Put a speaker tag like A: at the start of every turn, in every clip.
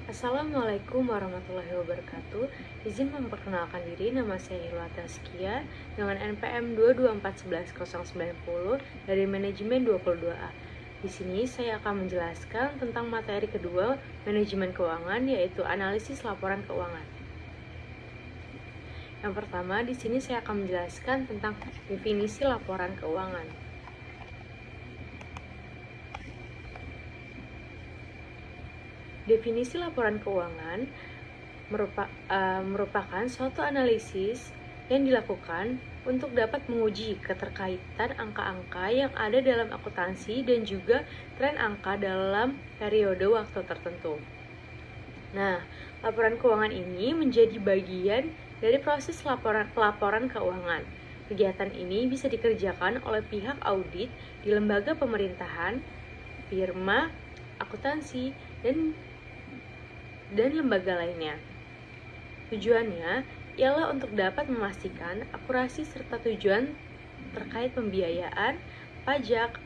A: Assalamualaikum warahmatullahi wabarakatuh. Izin memperkenalkan diri, nama saya Hilwa Taskia dengan NPM 224111090 dari Manajemen 22A. Di sini saya akan menjelaskan tentang materi kedua manajemen keuangan, yaitu analisis laporan keuangan. Yang pertama, di sini saya akan menjelaskan tentang definisi laporan keuangan. Definisi laporan keuangan merupakan suatu analisis yang dilakukan untuk dapat menguji keterkaitan angka-angka yang ada dalam akuntansi dan juga tren angka dalam periode waktu tertentu. Nah, laporan keuangan ini menjadi bagian dari proses pelaporan keuangan. Kegiatan ini bisa dikerjakan oleh pihak audit di lembaga pemerintahan, firma, akuntansi, dan lembaga lainnya. Tujuannya ialah untuk dapat memastikan akurasi serta tujuan terkait pembiayaan, pajak,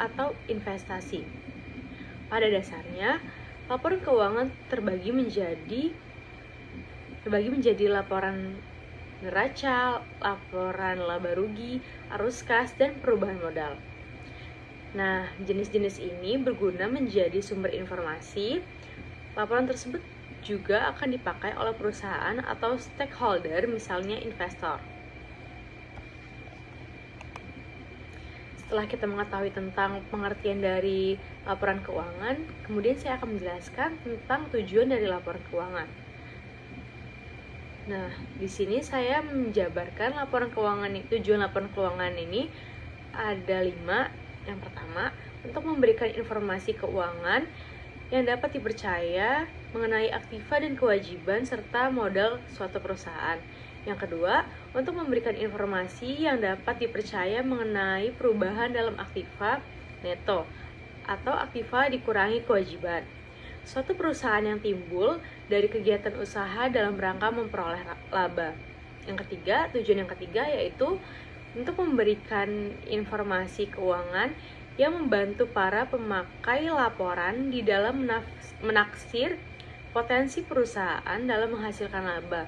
A: atau investasi. Pada dasarnya, laporan keuangan terbagi menjadi laporan neraca, laporan laba rugi, arus kas, dan perubahan modal. Nah, jenis-jenis ini berguna menjadi sumber informasi. Laporan tersebut juga akan dipakai oleh perusahaan atau stakeholder, misalnya investor. Setelah kita mengetahui tentang pengertian dari laporan keuangan, kemudian saya akan menjelaskan tentang tujuan dari laporan keuangan. Nah, di sini saya menjabarkan tujuan laporan keuangan ini ada 5. Yang pertama, untuk memberikan informasi keuangan yang dapat dipercaya mengenai aktiva dan kewajiban serta modal suatu perusahaan. Yang kedua, untuk memberikan informasi yang dapat dipercaya mengenai perubahan dalam aktiva neto atau aktiva dikurangi kewajiban suatu perusahaan yang timbul dari kegiatan usaha dalam rangka memperoleh laba. Tujuan yang ketiga yaitu untuk memberikan informasi keuangan yang membantu para pemakai laporan di dalam menaksir potensi perusahaan dalam menghasilkan laba.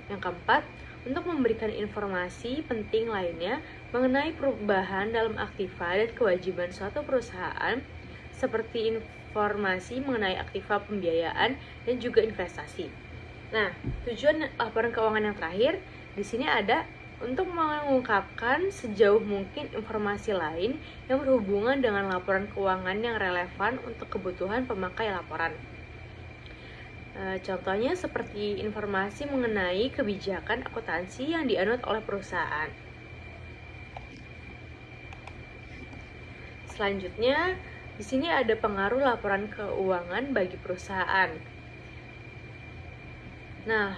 A: Yang keempat, untuk memberikan informasi penting lainnya mengenai perubahan dalam aktiva dan kewajiban suatu perusahaan, seperti informasi mengenai aktiva pembiayaan dan juga investasi. Nah, tujuan laporan keuangan yang terakhir di sini ada untuk mengungkapkan sejauh mungkin informasi lain yang berhubungan dengan laporan keuangan yang relevan untuk kebutuhan pemakai laporan. Contohnya seperti informasi mengenai kebijakan akuntansi yang dianut oleh perusahaan. Selanjutnya, di sini ada pengaruh laporan keuangan bagi perusahaan. Nah,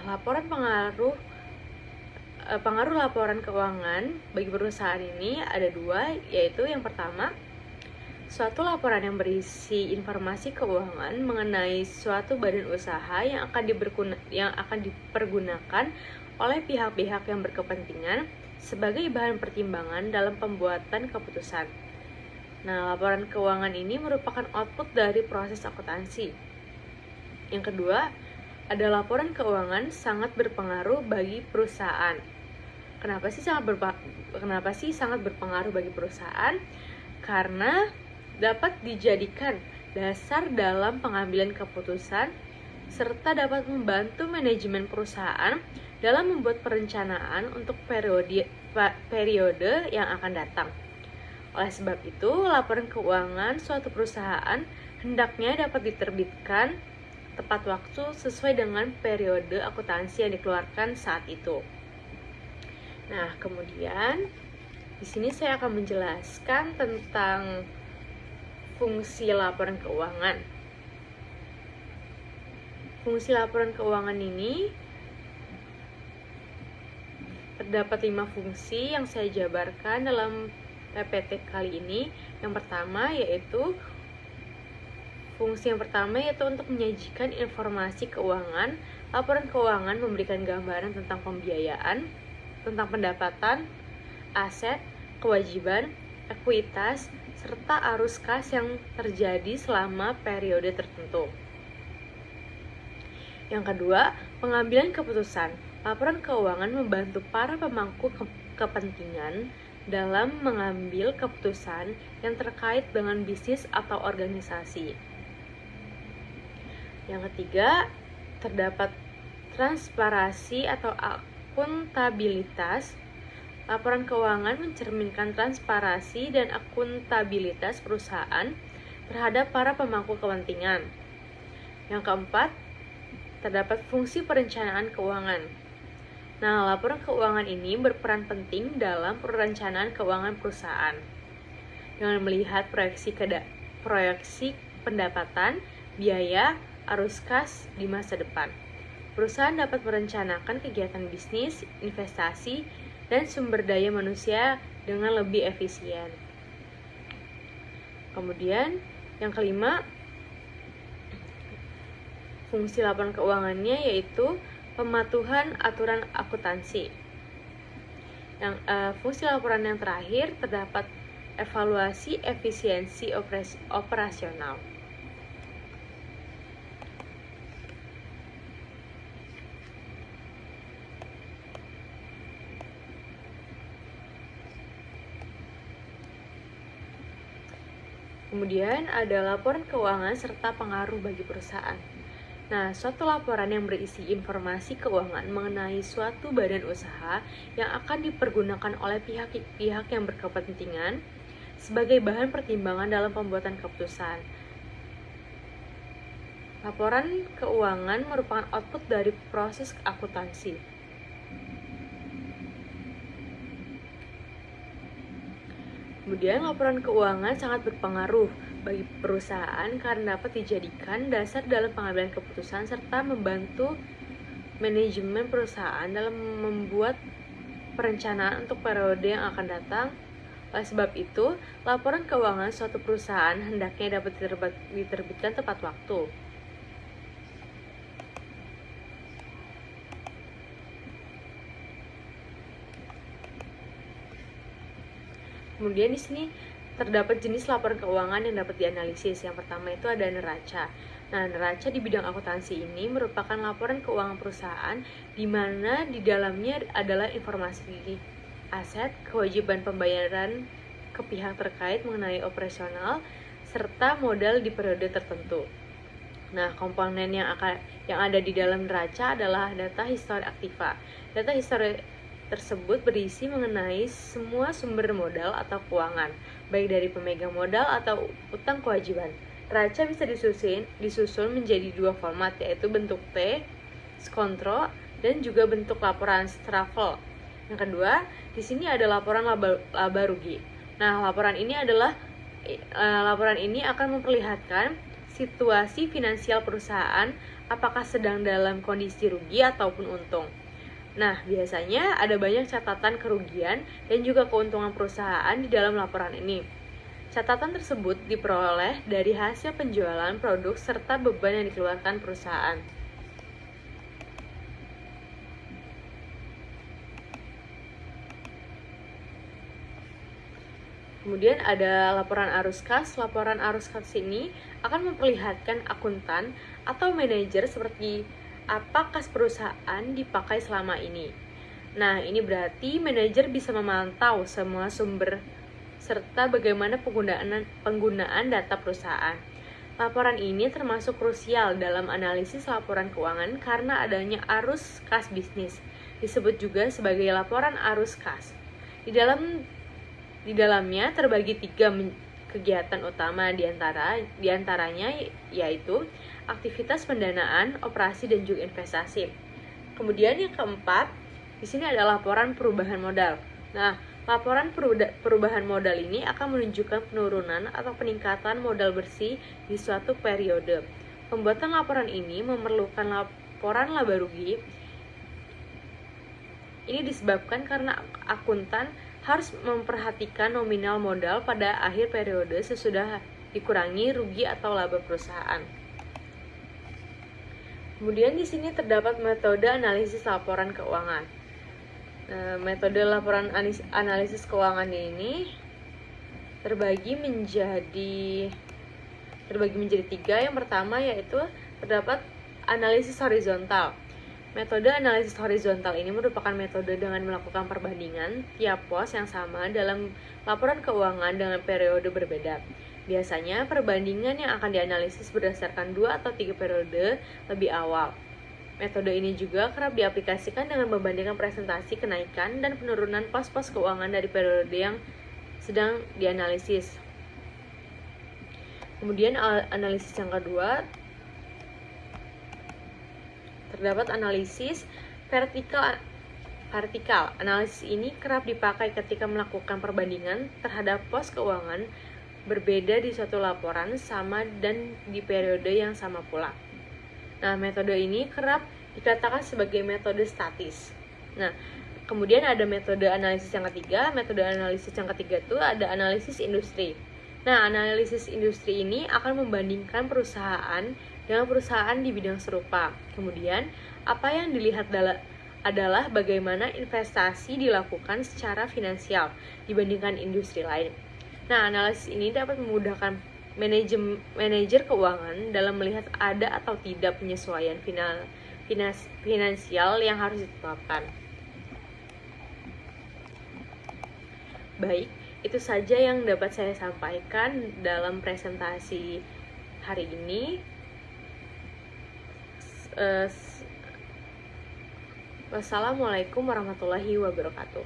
A: pengaruh laporan keuangan bagi perusahaan ini ada 2, yaitu yang pertama, suatu laporan yang berisi informasi keuangan mengenai suatu badan usaha yang akan dipergunakan oleh pihak-pihak yang berkepentingan sebagai bahan pertimbangan dalam pembuatan keputusan. Nah, laporan keuangan ini merupakan output dari proses akuntansi. Yang kedua, ada laporan keuangan sangat berpengaruh bagi perusahaan. Kenapa sih sangat berpengaruh bagi perusahaan? Karena dapat dijadikan dasar dalam pengambilan keputusan serta dapat membantu manajemen perusahaan dalam membuat perencanaan untuk periode yang akan datang. Oleh sebab itu, laporan keuangan suatu perusahaan hendaknya dapat diterbitkan tepat waktu sesuai dengan periode akuntansi yang dikeluarkan saat itu. Nah, kemudian di sini saya akan menjelaskan tentang fungsi laporan keuangan. Fungsi laporan keuangan ini terdapat 5 fungsi yang saya jabarkan dalam PPT kali ini. Fungsi yang pertama yaitu untuk menyajikan informasi keuangan. Laporan keuangan memberikan gambaran tentang pembiayaan, tentang pendapatan, aset, kewajiban, ekuitas, serta arus kas yang terjadi selama periode tertentu. Yang kedua, pengambilan keputusan. Laporan keuangan membantu para pemangku kepentingan dalam mengambil keputusan yang terkait dengan bisnis atau organisasi. Yang ketiga, terdapat transparansi atau akuntabilitas. Laporan keuangan mencerminkan transparansi dan akuntabilitas perusahaan terhadap para pemangku kepentingan. Yang keempat, terdapat fungsi perencanaan keuangan. Nah, laporan keuangan ini berperan penting dalam perencanaan keuangan perusahaan dengan melihat proyeksi pendapatan, biaya, arus kas di masa depan. Perusahaan dapat merencanakan kegiatan bisnis, investasi, dan sumber daya manusia dengan lebih efisien. Kemudian, yang kelima, fungsi laporan keuangannya yaitu pematuhan aturan akuntansi. Fungsi laporan yang terakhir terdapat evaluasi efisiensi operasional. Kemudian ada laporan keuangan serta pengaruh bagi perusahaan. Nah, suatu laporan yang berisi informasi keuangan mengenai suatu badan usaha yang akan dipergunakan oleh pihak-pihak yang berkepentingan sebagai bahan pertimbangan dalam pembuatan keputusan. Laporan keuangan merupakan output dari proses akuntansi. Kemudian, laporan keuangan sangat berpengaruh bagi perusahaan karena dapat dijadikan dasar dalam pengambilan keputusan serta membantu manajemen perusahaan dalam membuat perencanaan untuk periode yang akan datang. Oleh sebab itu, laporan keuangan suatu perusahaan hendaknya dapat diterbitkan tepat waktu. Kemudian di sini terdapat jenis laporan keuangan yang dapat dianalisis. Yang pertama itu ada neraca. Nah, neraca di bidang akuntansi ini merupakan laporan keuangan perusahaan di mana di dalamnya adalah informasi aset, kewajiban pembayaran ke pihak terkait mengenai operasional, serta modal di periode tertentu. Nah, komponen yang ada di dalam neraca adalah data histori aktiva. Data histori tersebut berisi mengenai semua sumber modal atau keuangan, baik dari pemegang modal atau utang kewajiban. Neraca bisa disusun menjadi dua format, yaitu bentuk T, skontro, dan juga bentuk laporan Strafel. Yang kedua, di sini ada laporan laba rugi. Nah, laporan ini akan memperlihatkan situasi finansial perusahaan, apakah sedang dalam kondisi rugi ataupun untung. Nah, biasanya ada banyak catatan kerugian dan juga keuntungan perusahaan di dalam laporan ini. Catatan tersebut diperoleh dari hasil penjualan produk serta beban yang dikeluarkan perusahaan. Kemudian ada laporan arus kas. Laporan arus kas ini akan memperlihatkan akuntan atau manajer seperti apa kas perusahaan dipakai selama ini. Nah, ini berarti manajer bisa memantau semua sumber serta bagaimana penggunaan data perusahaan. Laporan ini termasuk krusial dalam analisis laporan keuangan karena adanya arus kas bisnis. Disebut juga sebagai laporan arus kas. Di dalamnya terbagi 3 kegiatan utama diantaranya yaitu aktivitas pendanaan, operasi, dan juga investasi. Kemudian yang keempat, di sini ada laporan perubahan modal. Nah, laporan perubahan modal ini akan menunjukkan penurunan atau peningkatan modal bersih di suatu periode. Pembuatan laporan ini memerlukan laporan laba rugi. Ini disebabkan karena akuntan harus memperhatikan nominal modal pada akhir periode sesudah dikurangi rugi atau laba perusahaan. Kemudian di sini terdapat metode analisis laporan keuangan. Metode laporan analisis keuangan ini terbagi menjadi 3. Yang pertama yaitu terdapat analisis horizontal. Metode analisis horizontal ini merupakan metode dengan melakukan perbandingan tiap pos yang sama dalam laporan keuangan dengan periode berbeda. Biasanya, perbandingan yang akan dianalisis berdasarkan 2 atau 3 periode lebih awal. Metode ini juga kerap diaplikasikan dengan membandingkan presentasi kenaikan dan penurunan pos-pos keuangan dari periode yang sedang dianalisis. Kemudian analisis yang kedua, terdapat analisis vertikal. Analisis ini kerap dipakai ketika melakukan perbandingan terhadap pos keuangan berbeda di suatu laporan sama dan di periode yang sama pula. Nah, metode ini kerap dikatakan sebagai metode statis. Nah, kemudian ada metode analisis yang ketiga. Metode analisis yang ketiga itu ada analisis industri. Nah, analisis industri ini akan membandingkan perusahaan dengan perusahaan di bidang serupa. Kemudian, apa yang dilihat adalah bagaimana investasi dilakukan secara finansial dibandingkan industri lain. Nah, analisis ini dapat memudahkan manajer keuangan dalam melihat ada atau tidak penyesuaian finansial yang harus ditetapkan. Baik, itu saja yang dapat saya sampaikan dalam presentasi hari ini. Wassalamualaikum warahmatullahi wabarakatuh.